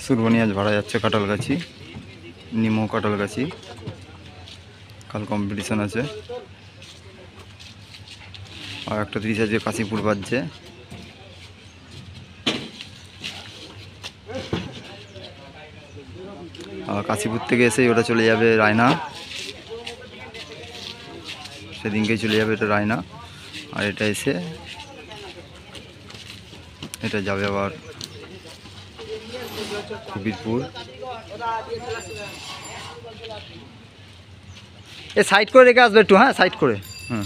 সুরবনি আজ ভাড়া যাচ্ছে কাঁঠালগাছি, নিমো কাঁঠালগাছি। কাল কম্পিটিশন আছে। আর একটা 30 আজকে কাশীপুর বাজছে। আর কাশীপুর থেকে এসেই ওটা চলে যাবে রায়না, সেদিনকেই চলে যাবে এটা রায়না। আর এটা এসে এটা যাবে আবার কবিরপুর। এ সাইড করে রেখে আসবে একটু, হ্যাঁ সাইড করে, হ্যাঁ।